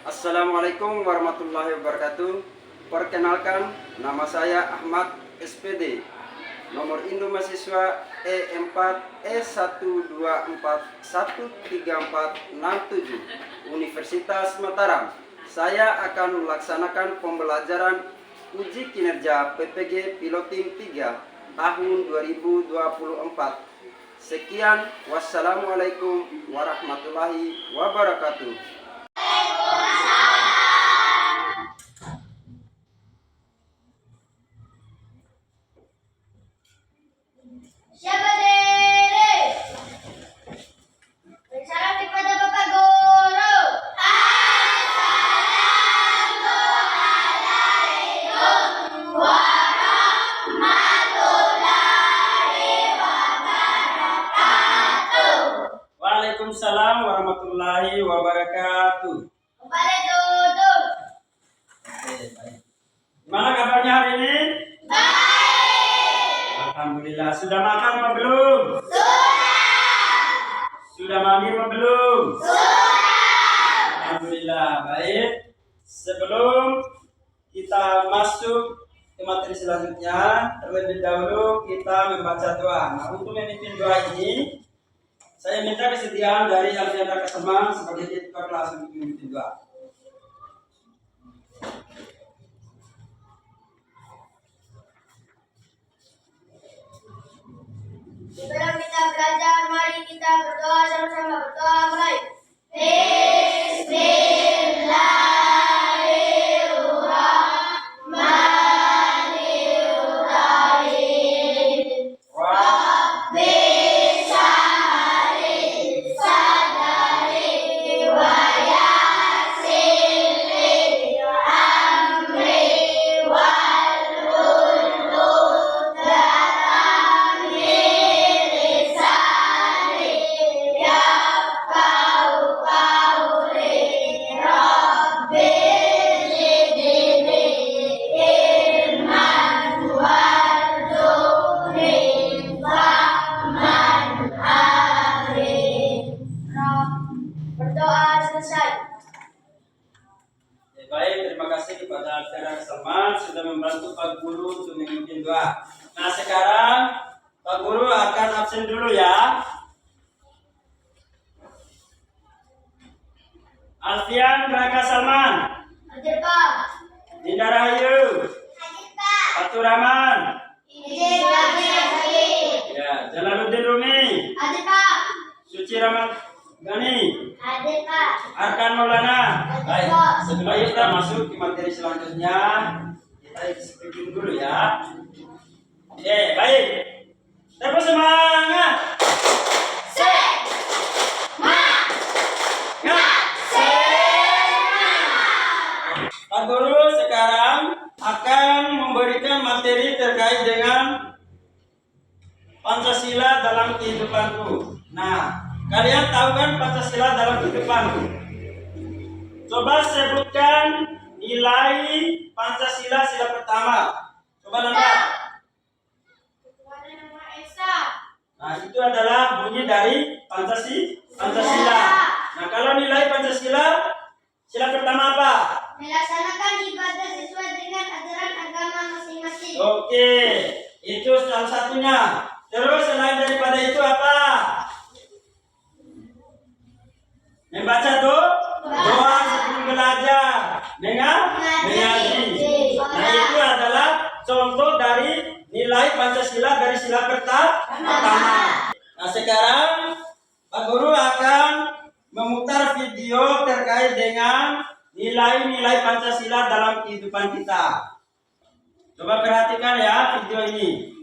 Assalamualaikum warahmatullahi wabarakatuh. Perkenalkan, nama saya Ahmad SPD. Nomor induk mahasiswa E4E1241347 Universitas Mataram. Saya akan melaksanakan pembelajaran uji kinerja PPG Piloting 3 tahun 2024. Sekian, wassalamualaikum warahmatullahi wabarakatuh. Siapa diri? Bersalam kepada Bapak Guru. Assalamualaikum warahmatullahi wabarakatuh. Waalaikumsalam warahmatullahi wabarakatuh. Kembali duduk. Gimana kabarnya hari ini? Alhamdulillah. Sudah makan apa belum? Sudah mandi apa belum? Alhamdulillah. Baik. Sebelum kita masuk ke materi selanjutnya, terlebih dahulu kita membaca doa. Nah, untuk memimpin doa ini, saya minta kesediaan dari Alfianda Kaseman sebagai ketua kelas untuk memimpin doa. Sebelum kita belajar, mari kita berdoa sama-sama. Berdoa mulai. Bismillahirrahmanirrahim. Rabbi shrah sadri wa yassir li amri wahlul 'uqdatam min lisani yafqahu qawli. Rabbi zidni ilman warzuqni fahman arif. Berdoa selesai. Baik, terima kasih kepada Alfianda Kaseman sudah membantu Pak Guru untuk memimpin doa. Nah, sekarang Pak Guru akan absen dulu ya. Alfian Raka Salman, Hadir Pak. Dinda Rahayu, Hadir Pak. Fatur Rahman, Izin kami hadir. ya, Jalaluddin Rumi, Hadir Pak. Suci Rahmat Gani, Hadir Pak. Arkan Maulana. Hadir Baik, Pak. sebelum kita masuk ke materi selanjutnya, kita speaking dulu ya. Oke, baik. Terus semangat. Pak Guru sekarang akan memberikan materi terkait dengan Pancasila dalam kehidupanku. Nah, kalian tahu kan Pancasila dalam kehidupanku? Coba sebutkan nilai Pancasila sila pertama. Coba nambah. Kepada Nama Esa. Nah, itu adalah bunyi dari Pancasila. Nah, kalau nilai Pancasila sila pertama apa? Melaksanakan ibadah sesuai dengan ajaran agama masing-masing. Oke, itu salah satunya. Terus selain daripada itu apa? Membaca doa sebelum belajar, mengaji. Nah, itu adalah contoh dari nilai Pancasila dari sila pertama. Nah, sekarang Pak Guru akan memutar video terkait dengan nilai-nilai Pancasila dalam kehidupan kita. Coba perhatikan ya video ini.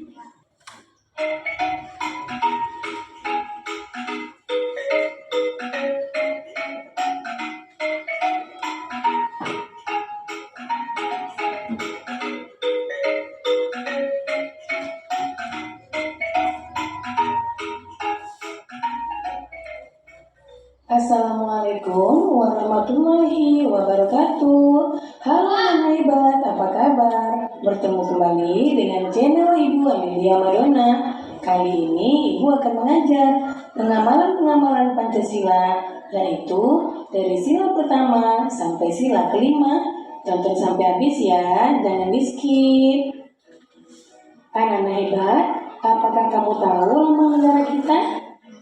Assalamualaikum warahmatullahi wabarakatuh. Halo anak hebat, apa kabar? Bertemu kembali dengan channel Ibu Amelia Madonna. Kali ini Ibu akan mengajar pengamalan-pengamalan Pancasila yaitu dari sila pertama sampai sila kelima. Tonton sampai habis ya, jangan di skip. Anak-anak hebat, apakah kamu tahu lambang negara kita?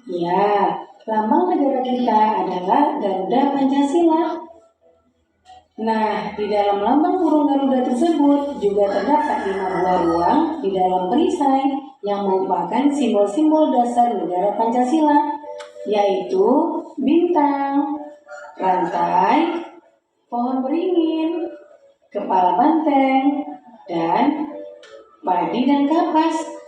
Ya, lambang negara kita adalah Garuda Pancasila. Nah, di dalam lambang burung Garuda tersebut juga terdapat 5 buah ruang di dalam perisai yang merupakan simbol-simbol dasar negara Pancasila, yaitu bintang, rantai, pohon beringin, kepala banteng, dan padi dan kapas.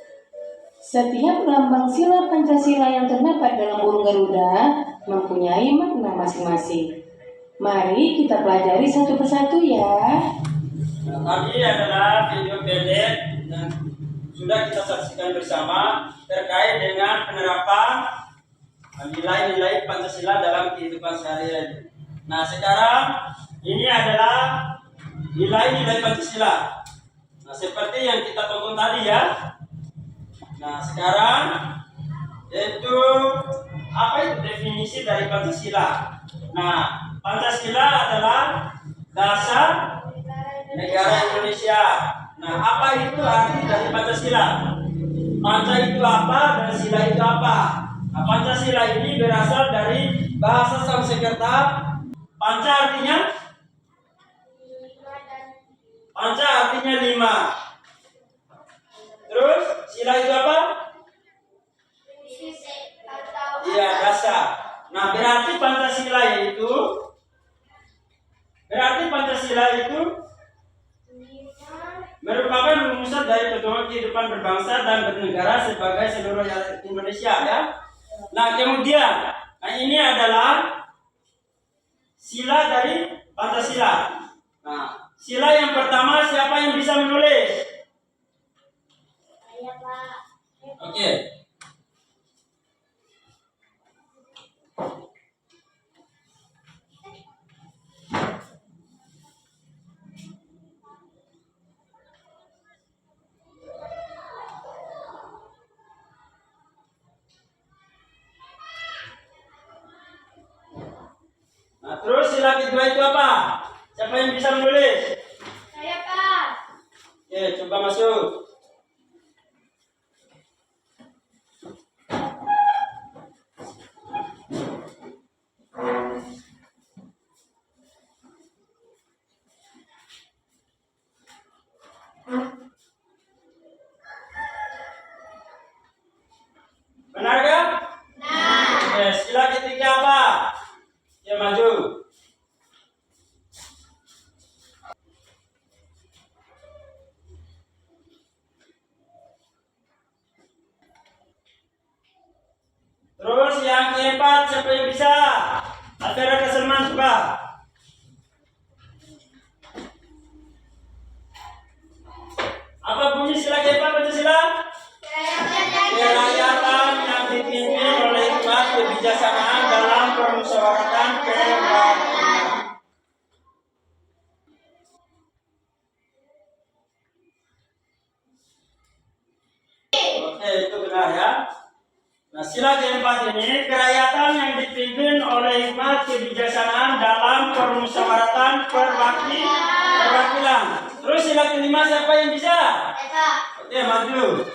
Setiap lambang sila Pancasila yang terdapat dalam burung Garuda mempunyai makna masing-masing. Mari kita pelajari satu persatu ya. Nah, tadi adalah video pendek yang sudah kita saksikan bersama terkait dengan penerapan nilai-nilai Pancasila dalam kehidupan sehari-hari. Nah, sekarang ini adalah nilai-nilai Pancasila. Nah, seperti yang kita tonton tadi ya. Nah, sekarang yaitu apa itu definisi dari Pancasila? Nah, Pancasila adalah dasar negara Indonesia. Nah, apa itu arti dari Pancasila? Panca itu apa dan sila itu apa? Nah, Pancasila ini berasal dari bahasa Sanskerta. Panca artinya? Panca artinya 5. Terus sila itu apa? Iya, dasar. Nah, berarti Pancasila itu merupakan rumusan dari pedoman kehidupan berbangsa dan bernegara sebagai seluruh rakyat Indonesia ya. Nah, kemudian ini adalah sila dari Pancasila. Nah, sila yang pertama siapa yang bisa menulis? Saya, Pak. Oke. Nah, terus sila kedua itu apa? Siapa yang bisa menulis? Saya, Pak. Oke, coba masuk. Benar kan? Nah, Oke, sila ketiga apa? Ya, maju. Terus yang keempat siapa yang bisa? Acara Keselman coba. Apa bunyi sila keempat Pancasila? Kerakyatan yang dipimpin oleh hikmat kebijaksanaan dalam permusyawaratan kebangsaan. Oke, itu benar ya. Nah, sila keempat ini kerakyatan yang dipimpin oleh hikmat kebijaksanaan dalam permusyawaratan perwakilan. Terus sila kelima siapa yang bisa? Oke, maju.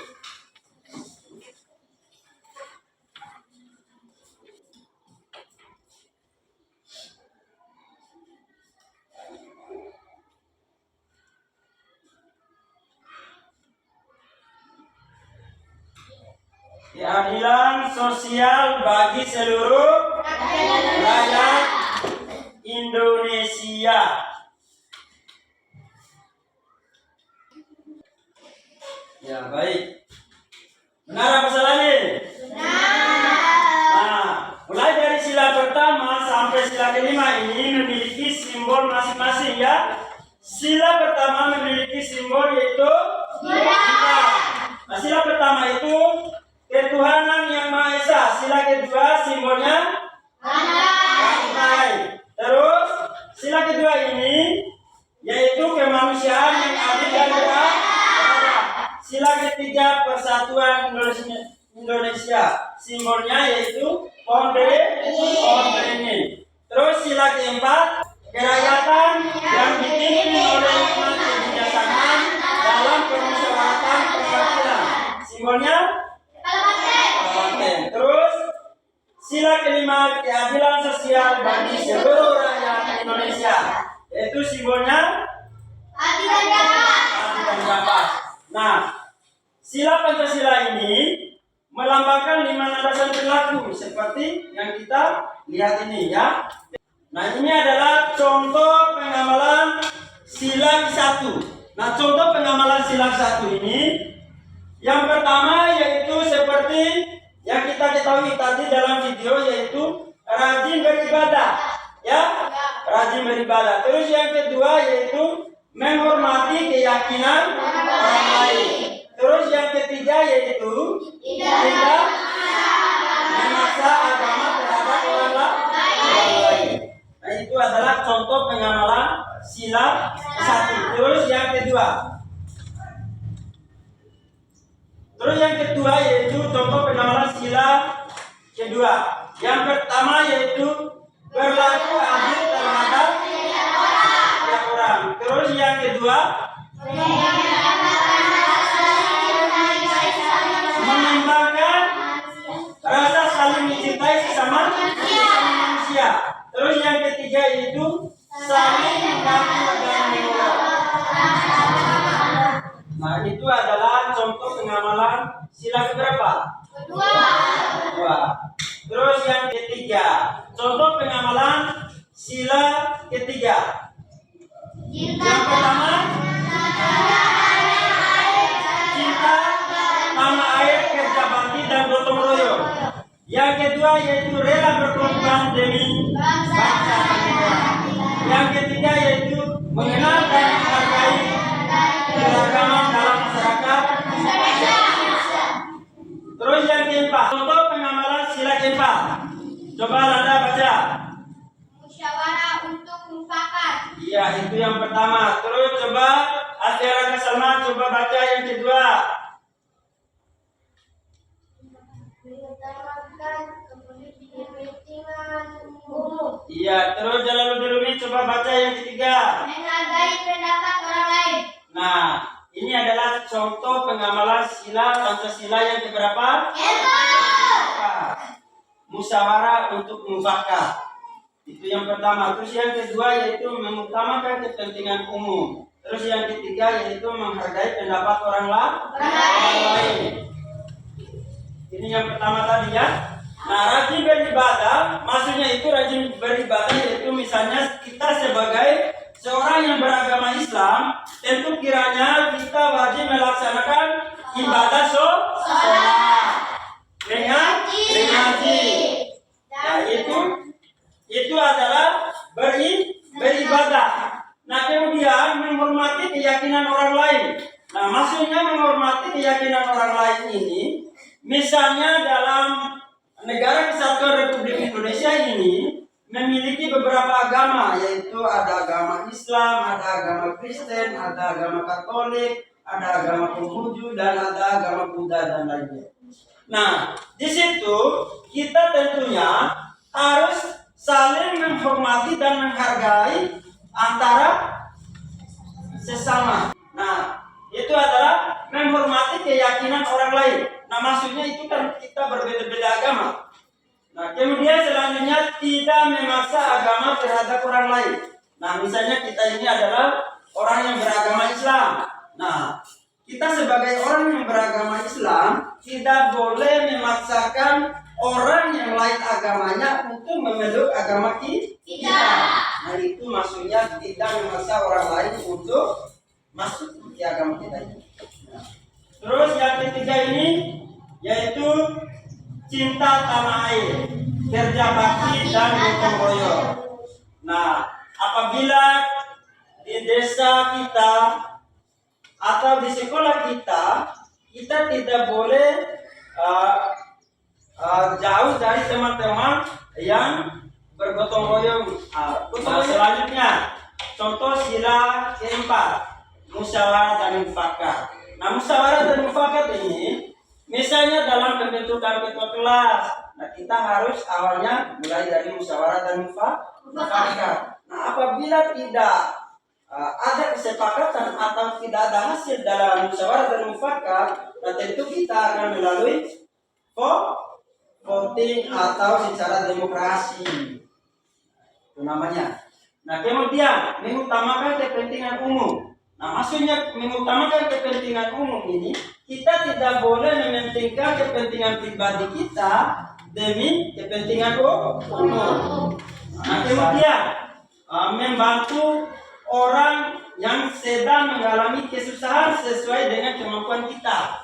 Keadilan sosial bagi seluruh rakyat Indonesia. Ya, baik. Benar apa salah nih? Nah, mulai dari sila pertama sampai sila kelima ini memiliki simbol masing-masing ya. Sila pertama memiliki simbol yaitu kita. Nah, sila pertama itu ketuhanan yang Maha Esa. Sila kedua simbolnya rantai. Terus sila kedua ini yaitu kemanusiaan yang adil dan beradab. Sila ketiga persatuan Indonesia. Simbolnya yaitu pohon beringin. keempat, kerakyatan yang dipimpin oleh hikmat kebijaksanaan dalam permusyawaratan perwakilan. Simbolnya parlemen. Terus sila kelima, keadilan sosial bagi seluruh rakyat Indonesia. Yaitu simbolnya adil dan dapat. adil dan dapat. Nah, sila Pancasila ini melambangkan 5 landasan perilaku seperti yang kita lihat ini ya. Nah, ini adalah contoh pengamalan sila ke-1. Nah, contoh pengamalan sila ke-1 ini yang pertama yaitu seperti yang kita ketahui tadi dalam video, yaitu rajin beribadah ya, rajin beribadah. Terus yang kedua yaitu menghormati keyakinan orang lain. Terus yang ketiga yaitu tidak memaksa agama terhadap orang lain. Nah, itu adalah contoh pengamalan sila ke-1. Terus yang kedua yaitu contoh pengamalan sila kedua. Yang pertama yaitu berlaku adil terhadap setiap orang. Terus yang kedua mengembangkan rasa saling mencintai sesama manusia. Terus yang ketiga yaitu saling membantu dan menolong. Nah, itu adalah contoh pengamalan sila keberapa? Kedua. Terus yang ketiga, contoh pengamalan sila ketiga. Yang pertama, cinta tanah air, kerja bakti dan gotong royong. Yang kedua yaitu rela berkorban demi bangsa dan negara. Yang ketiga yaitu mengenal dan menghargai keragaman dalam masyarakat. Terus yang keempat, contoh pengamalan sila keempat. Coba Anda baca. Musyawarah untuk mufakat. Iya, itu yang pertama. Terus coba Astiara Salma coba baca yang kedua. Mengutamakan kepentingan umum. Iya, terus Jalaluddin Rumi coba baca yang ketiga. Menghargai pendapat orang lain. Nah, ini adalah contoh pengamalan sila Pancasila yang keberapa? Musyawarah untuk mufakat. Itu yang pertama. Terus yang kedua yaitu mengutamakan kepentingan umum. Terus yang ketiga yaitu menghargai pendapat orang lain. Ini yang pertama tadi ya. Nah, rajin beribadah, maksudnya itu rajin beribadah yaitu misalnya kita sebagai seorang yang beragama Islam, tentu kiranya kita wajib melaksanakan ibadah sholat dengan haji. Nah, itu adalah beribadah. Nah, kemudian menghormati keyakinan orang lain. Nah, maksudnya menghormati keyakinan orang lain ini, misalnya dalam negara Kesatuan Republik Indonesia ini memiliki beberapa agama, yaitu ada agama Islam, ada agama Kristen, ada agama Katolik, ada agama Konghucu, dan ada agama Buddha dan lainnya. Nah, di situ kita tentunya harus saling menghormati dan menghargai antara sesama. Nah, itu adalah menghormati keyakinan orang lain. Nah, maksudnya itu kan kita berbeda-beda agama. Nah, kemudian selanjutnya tidak memaksa agama terhadap orang lain. Nah, misalnya kita ini adalah orang yang beragama Islam. Nah, kita sebagai orang yang beragama Islam tidak boleh memaksakan orang yang lain agamanya untuk memeluk agama kita. Nah, itu maksudnya tidak memaksa orang lain untuk masuk di agama kita ini. Nah, terus yang ketiga ini yaitu cinta tanah air, kerja bakti dan gotong royong. Nah, apabila di desa kita atau di sekolah kita tidak boleh jauh dari teman-teman yang bergotong royong. Selanjutnya, contoh sila keempat, musyawarah dan mufakat. Nah, musyawarah dan mufakat ini misalnya dalam pembentukan ketua kelas Nah, kita harus awalnya mulai dari musyawarah dan mufakat. Nah, apabila tidak ada kesepakatan atau tidak ada hasil dalam musyawarah dan mufakat, nah tentu kita akan melalui voting atau secara demokrasi. Itu namanya. Nah, kemudian mengutamakan kepentingan umum. Nah, maksudnya mengutamakan kepentingan umum ini, kita tidak boleh mementingkan kepentingan pribadi kita demi kepentingan umum. Nah, kemudian membantu orang yang sedang mengalami kesusahan sesuai dengan kemampuan kita.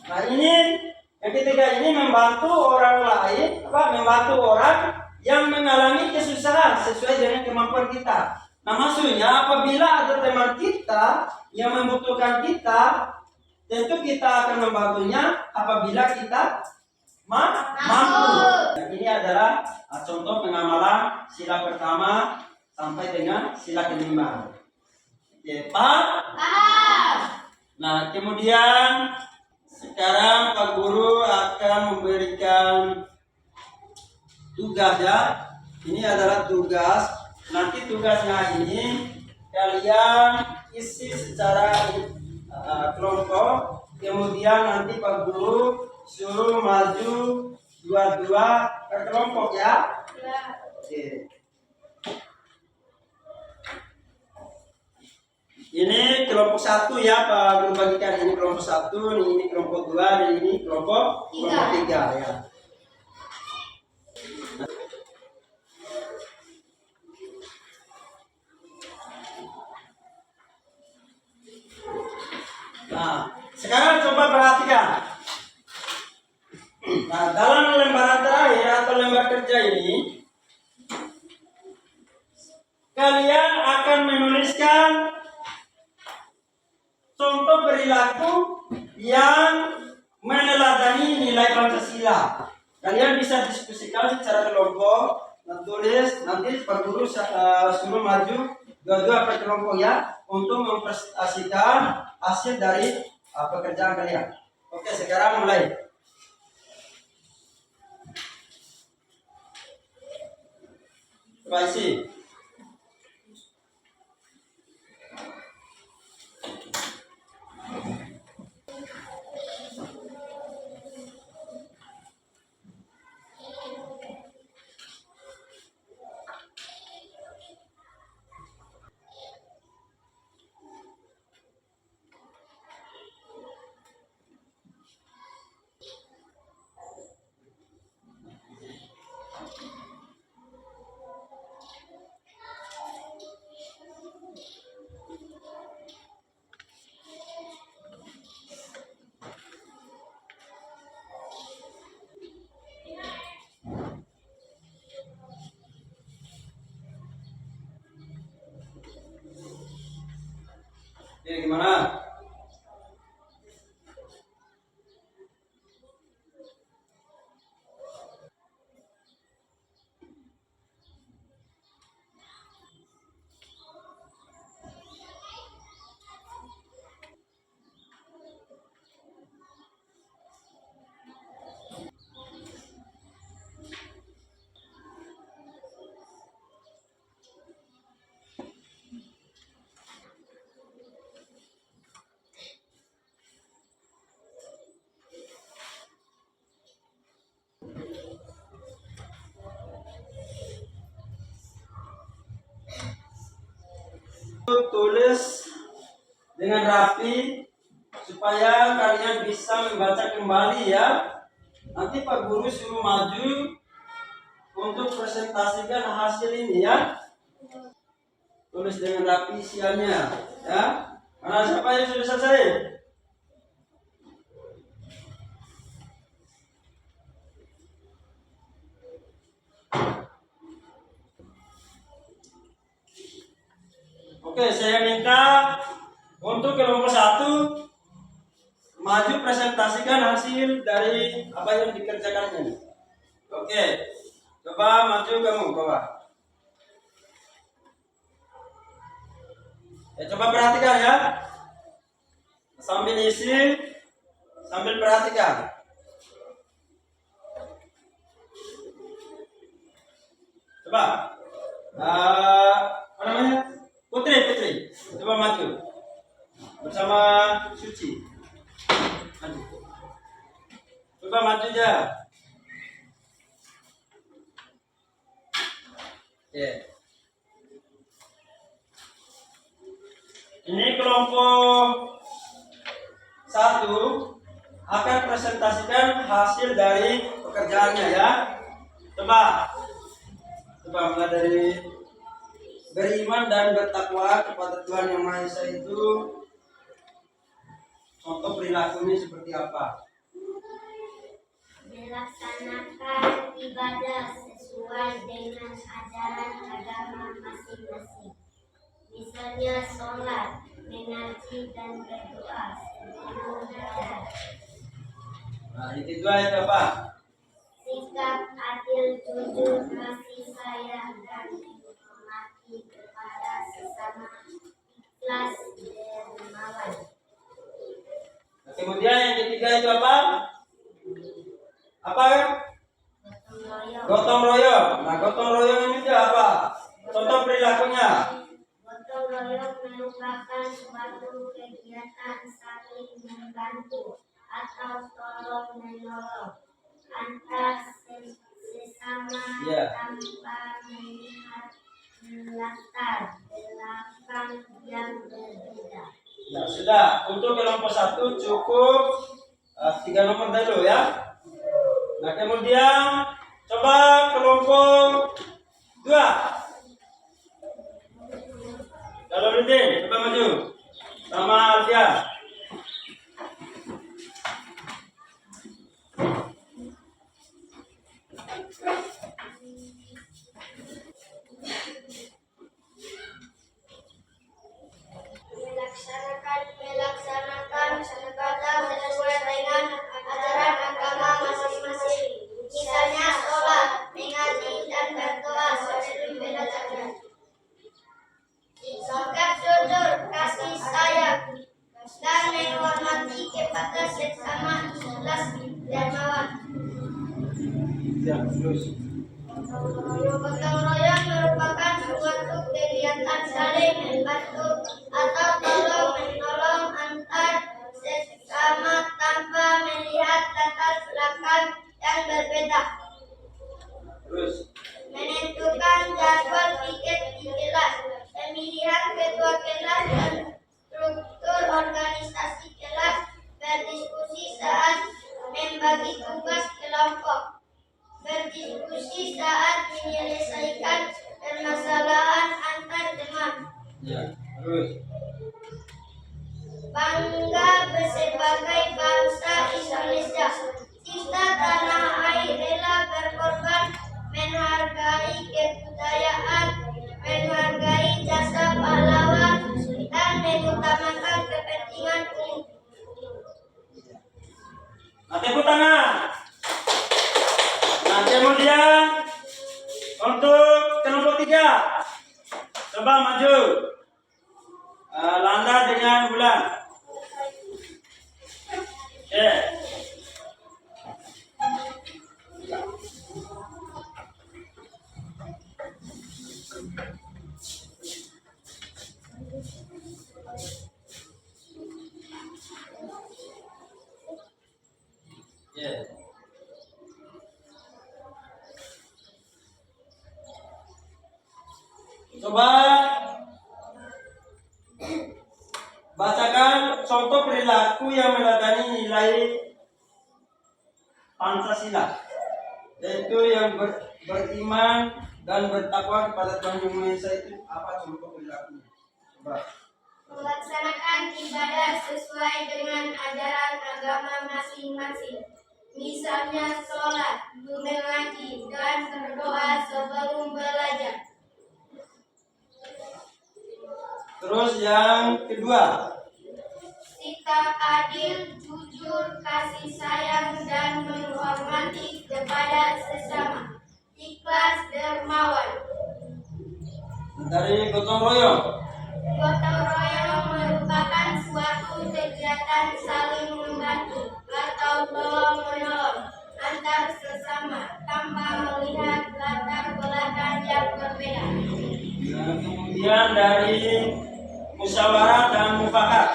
Nah, ini yang ketiga ini membantu orang lain, membantu orang yang mengalami kesusahan sesuai dengan kemampuan kita. Nah, maksudnya apabila ada teman kita yang membutuhkan kita, tentu kita akan membantunya apabila kita mampu. Nah, ini adalah contoh pengamalan sila pertama sampai dengan sila kelima. Oke, paham? Nah, kemudian sekarang Pak Guru akan memberikan tugas ya. Ini adalah tugas. Nanti tugasnya ini kalian isi secara kelompok. Kemudian nanti Pak Guru suruh maju dua-dua ke kelompok ya. Oke. Ini kelompok 1 ya, Pak Guru bagikan. Ini kelompok 1, ini kelompok 2, dan ini kelompok 3 ya. Nah, sekarang coba perhatikan. Nah, dalam lembaran terakhir atau lembar kerja ini, kalian akan menuliskan contoh perilaku yang meneladani nilai Pancasila. Kalian bisa diskusikan secara kelompok, tulis nanti Pak Guru suruh maju dua-dua per kelompok ya untuk mempresentasikan hasil dari pekerjaan kalian. Oke, sekarang mulai. Coba isi. Oke, gimana? Tulis dengan rapi supaya kalian bisa membaca kembali ya. Nanti Pak Guru suruh maju untuk presentasikan hasil ini ya. Tulis dengan rapi isiannya ya. Mana siapa yang sudah selesai? Oke, saya minta untuk kelompok 1 maju presentasikan hasil dari apa yang dikerjakan ini. Oke, coba maju kamu bawah. Ya, coba perhatikan ya. Sambil isi, sambil perhatikan. Coba. Apa namanya? Putri. Coba maju. Bersama Suci. Maju. Coba maju aja. Oke. Ini kelompok 1 akan presentasikan hasil dari pekerjaannya ya. Coba mulai dari beriman dan bertakwa kepada Tuhan Yang Maha Esa itu contoh perilakunya seperti apa? Melaksanakan ibadah sesuai dengan ajaran agama masing-masing. Misalnya sholat, mengaji dan berdoa sebelum belajar. Nah, yang kedua itu apa? Sikap adil, jujur, kasih sayang dan menghormati kepada sesama, ikhlas dermawan. Nah, kemudian yang ketiga itu apa? Apa kan? Gotong royong. Gotong royong. Nah, gotong royong ini juga apa? Contoh perilakunya. Gotong royong merupakan suatu kegiatan saling membantu atau tolong menolong antar sesama Ya. tanpa melihat latar belakang yang berbeda. Ya, sudah. Untuk kelompok 1 cukup 3 nomor dulu ya. Nah, kemudian coba kelompok 2. Jalaluddin, coba maju. Sama Alfia. Melaksanakan ibadah sesuai dengan ajaran agama masing-masing. Misalnya sholat, mengaji dan berdoa sebelum belajar. Sikap jujur, kasih sayang dan menghormati kepada sesama, ikhlas dermawan. Ya, terus. Gotong royong merupakan suatu kegiatan saling membantu atau tolong menolong antar sesama tanpa melihat latar belakang yang berbeda. Terus. Menentukan jadwal piket di kelas, pemilihan ketua kelas dan struktur organisasi kelas, berdiskusi saat membagi tugas kelompok, berdiskusi saat menyelesaikan permasalahan antar teman. Ya, terus. Bangga sebagai bangsa Indonesia, cinta tanah air, rela berkorban, menghargai kebudayaan, menghargai jasa pahlawan, dan mengutamakan kepentingan umum. Nah, tepuk tangan. Nah, kemudian untuk kelompok 3, coba maju. Landa dengan Bulan. Oke. Yeah. Coba bacakan contoh perilaku yang meladani nilai Pancasila, yaitu yang beriman dan bertakwa kepada Tuhan Yang Maha Esa itu apa contoh perilakunya? Coba. Melaksanakan ibadah sesuai dengan ajaran agama masing-masing. Misalnya sholat, mengaji, dan berdoa sebelum belajar. Terus yang kedua. Sikap adil, jujur, kasih sayang, dan menghormati kepada sesama. Ikhlas dermawan. Dari gotong royong. Gotong royong merupakan suatu kegiatan saling membantu atau tolong menolong antar sesama tanpa melihat latar belakang yang berbeda. Nah, kemudian dari musyawarah dan mufakat.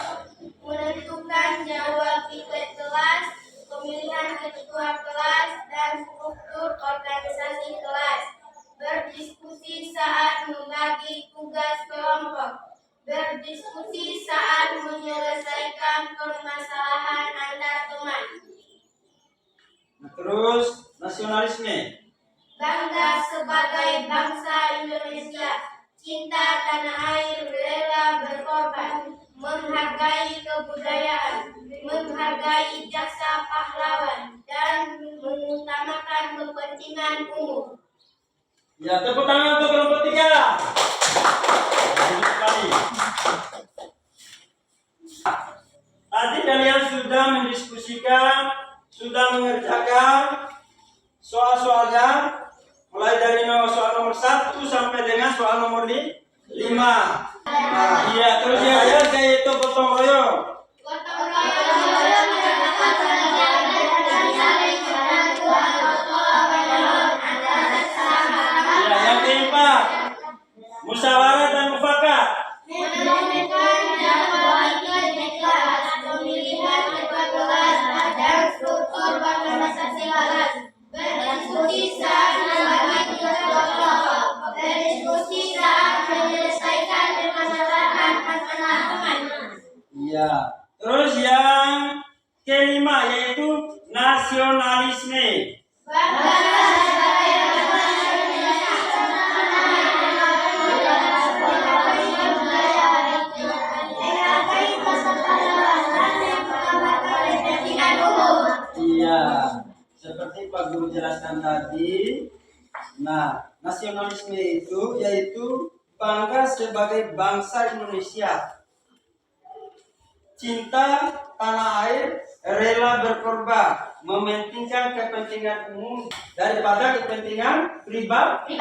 Menentukan jadwal piknik kelas, pemilihan ketua kelas, dan struktur organisasi kelas. Berdiskusi saat membagi tugas kelompok. Berdiskusi saat menyelesaikan permasalahan antar teman. Nah, terus nasionalisme. Bangga sebagai bangsa Indonesia, cinta tanah air, rela berkorban, menghargai kebudayaan, menghargai jasa pahlawan, dan mengutamakan kepentingan umum. Ya, tepuk tangan untuk kelompok 3. Bagus sekali. Tadi kalian sudah mendiskusikan, sudah mengerjakan soal-soalnya, mulai dari soal nomor 1 sampai dengan soal nomor 5. Nah, iya, terus ya, yaitu gotong royong. Gotong royong Ya, yang keempat, musyawarah dan mufakat. menentukan jadwal piknik kelas, pemilihan ketua kelas, dan struktur organisasi kelas. Berdiskusi saat membagi tugas kelompok. Berdiskusi saat menyelesaikan permasalahan antar teman. Iya. Terus yang kelima yaitu nasionalisme. Bangga sebagai bangsa Indonesia. Menghargai jasa pahlawan dan mengutamakan kepentingan umum. Iya. Seperti Pak Guru jelaskan tadi. Nah, nasionalisme itu yaitu bangga sebagai bangsa Indonesia. Cinta tanah air, rela berkorban, mementingkan kepentingan umum daripada kepentingan pribadi.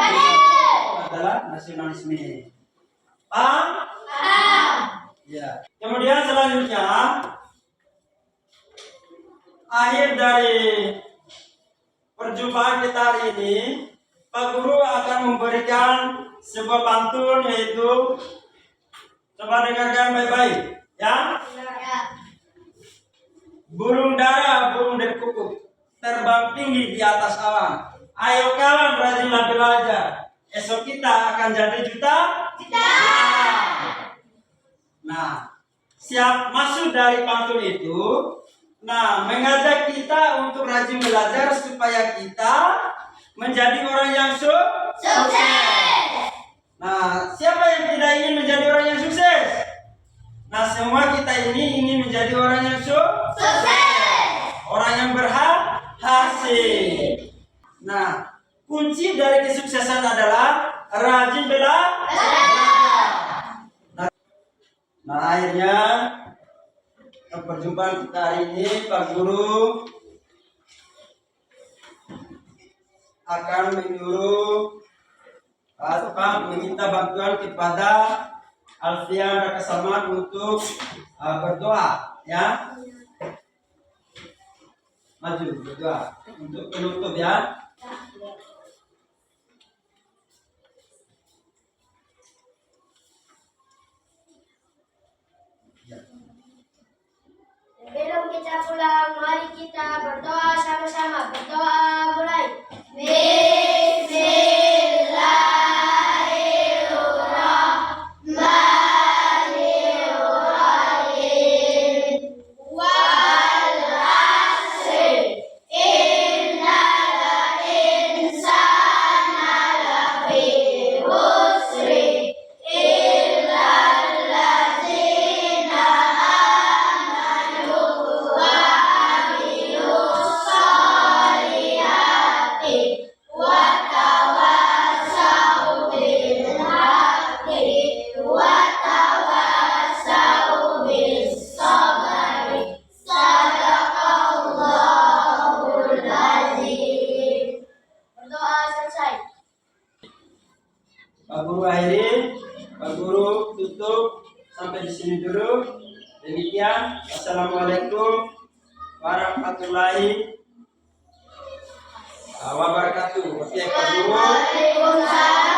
Adalah nasionalisme. Paham? Ya. Kemudian selanjutnya, akhir dari perjumpaan kita hari ini, Pak Guru akan memberikan sebuah pantun, yaitu coba dengarkan baik-baik, ya. Burung dara, burung dari kuku, terbang tinggi di atas awan. Ayo kawan, rajinlah belajar. Esok kita akan jadi juta. Nah, siap maksud dari pantun itu. Nah, mengajak kita untuk rajin belajar supaya kita menjadi orang yang sukses. Nah, siapa yang tidak ingin menjadi orang yang sukses? Nah, semua kita ini ingin menjadi orang yang sukses. Orang yang berhasil. Nah, kunci dari kesuksesan adalah rajin belajar. Nah, akhirnya perjumpaan kita hari ini, Pak Guru akan menyuruh meminta bantuan kepada Alfian Raka Samad untuk berdoa, ya. Maju berdoa untuk penutup, ya. Sebelum kita pulang, mari kita berdoa sama-sama. Berdoa mulai. Berdoa selesai. Pak Guru akhiri, Pak Guru tutup sampai di sini dulu. Demikian, assalamualaikum warahmatullahi wabarakatuh. Oke, Pak Guru. Waalaikumsalam.